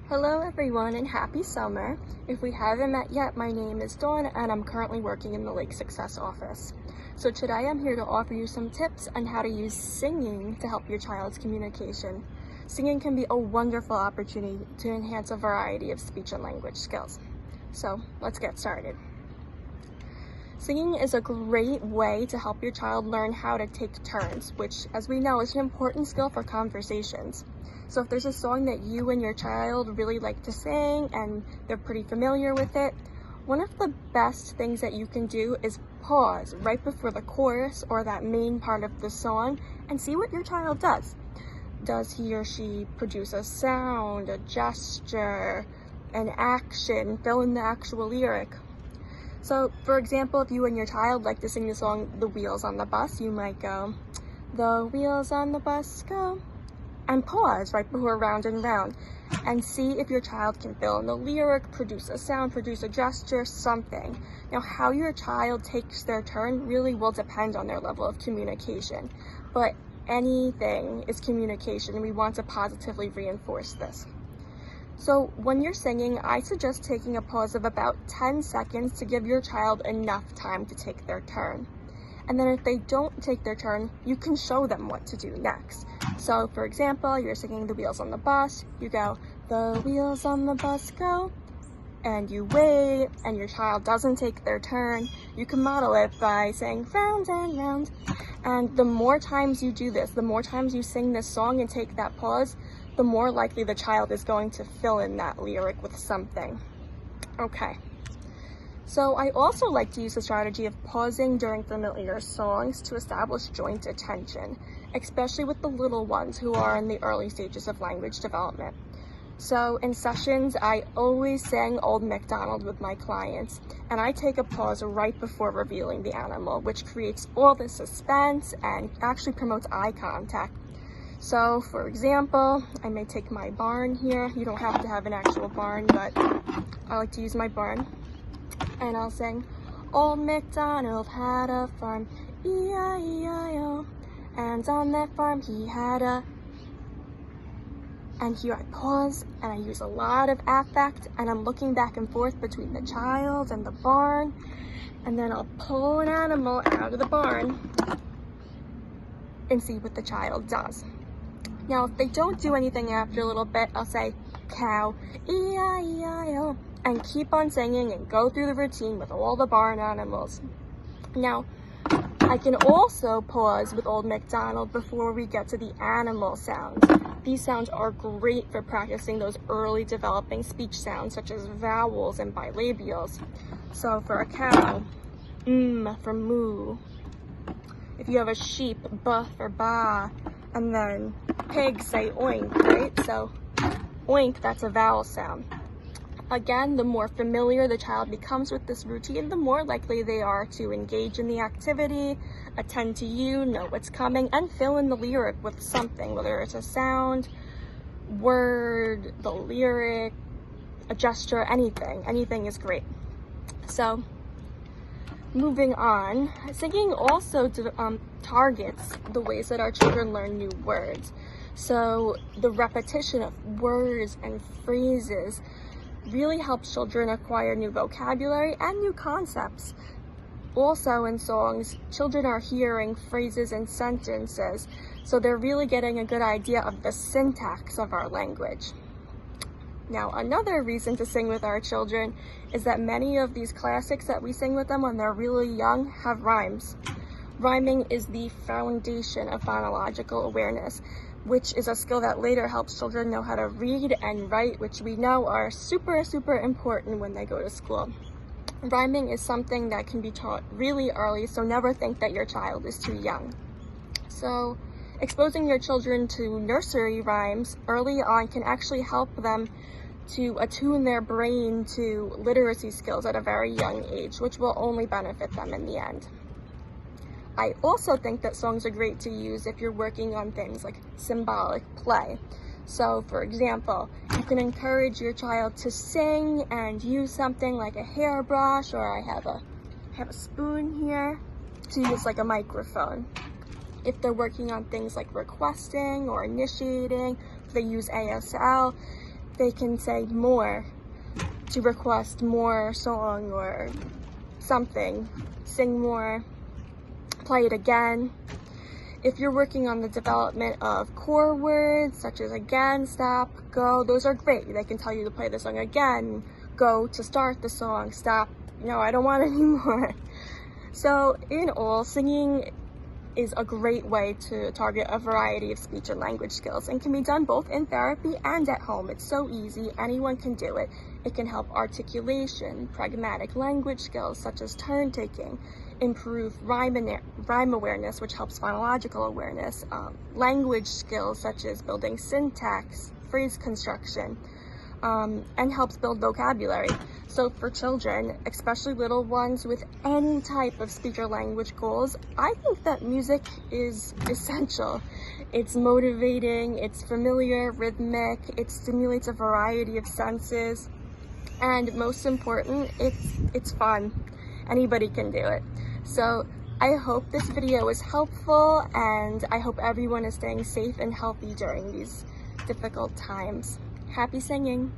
Hello everyone and happy summer. If we haven't met yet, my name is Dawn and I'm currently working in the Lake Success office. So today I'm here to offer you some tips on how to use singing to help your child's communication. Singing can be a wonderful opportunity to enhance a variety of speech and language skills. So let's get started. Singing is a great way to help your child learn how to take turns, which, as we know, is an important skill for conversations. So if there's a song that you and your child really like to sing and they're pretty familiar with it, one of the best things that you can do is pause right before the chorus or that main part of the song and see what your child does. Does he or she produce a sound, a gesture, an action, fill in the actual lyric? So, for example, if you and your child like to sing the song "The Wheels on the Bus," you might go, "The wheels on the bus go," and pause right before "round and round," and see if your child can fill in the lyric, produce a sound, produce a gesture, something. Now, how your child takes their turn really will depend on their level of communication, but anything is communication, and we want to positively reinforce this. So when you're singing, I suggest taking a pause of about 10 seconds to give your child enough time to take their turn. And then if they don't take their turn, you can show them what to do next. So for example, you're singing "The Wheels on the Bus," you go, "The wheels on the bus go," and you wait, and your child doesn't take their turn. You can model it by saying "round and round." And the more times you do this, the more times you sing this song and take that pause, the more likely the child is going to fill in that lyric with something. Okay. So I also like to use the strategy of pausing during familiar songs to establish joint attention, especially with the little ones who are in the early stages of language development. So in sessions, I always sing Old MacDonald with my clients, and I take a pause right before revealing the animal, which creates all the suspense and actually promotes eye contact. So for example, I may take my barn here. You don't have to have an actual barn, but I like to use my barn. And I'll sing, "Old MacDonald had a farm, E-I-E-I-O, and on that farm he had a..." And here I pause and I use a lot of affect, and I'm looking back and forth between the child and the barn, and then I'll pull an animal out of the barn and see what the child does. Now, if they don't do anything after a little bit, I'll say "cow, E-I-E-I-O," and keep on singing and go through the routine with all the barn animals. Now, I can also pause with Old MacDonald before we get to the animal sounds. These sounds are great for practicing those early developing speech sounds, such as vowels and bilabials. So for a cow, for moo. If you have a sheep, "buh" for ba. And then pigs say "oink," right? So oink, that's a vowel sound. Again, the more familiar the child becomes with this routine, the more likely they are to engage in the activity, attend to you, know what's coming, and fill in the lyric with something, whether it's a sound, word, the lyric, a gesture, anything. Anything is great. So moving on, singing also targets the ways that our children learn new words. So the repetition of words and phrases really helps children acquire new vocabulary and new concepts. Also in songs, children are hearing phrases and sentences, so they're really getting a good idea of the syntax of our language. Now, another reason to sing with our children is that many of these classics that we sing with them when they're really young have rhymes. Rhyming is the foundation of phonological awareness, which is a skill that later helps children know how to read and write, which we know are super, super important when they go to school. Rhyming is something that can be taught really early, so never think that your child is too young. So exposing your children to nursery rhymes early on can actually help them to attune their brain to literacy skills at a very young age, which will only benefit them in the end. I also think that songs are great to use if you're working on things like symbolic play. So for example, you can encourage your child to sing and use something like a hairbrush, or I have a spoon here, to use like a microphone. If they're working on things like requesting or initiating, if they use ASL, they can say more to request more song or something, sing more, play it again. If you're working on the development of core words such as again, stop, go, those are great. They can tell you to play the song again, go to start the song, stop, no, I don't want any more. So in all, singing is a great way to target a variety of speech and language skills and can be done both in therapy and at home. It's so easy, anyone can do it. It can help articulation, pragmatic language skills such as turn taking, improve rhyme awareness, which helps phonological awareness, language skills such as building syntax, phrase construction, and helps build vocabulary. So for children, especially little ones with any type of speech or language goals, I think that music is essential. It's motivating, it's familiar, rhythmic, it stimulates a variety of senses, and most important, it's fun. Anybody can do it. So I hope this video was helpful, and I hope everyone is staying safe and healthy during these difficult times. Happy singing!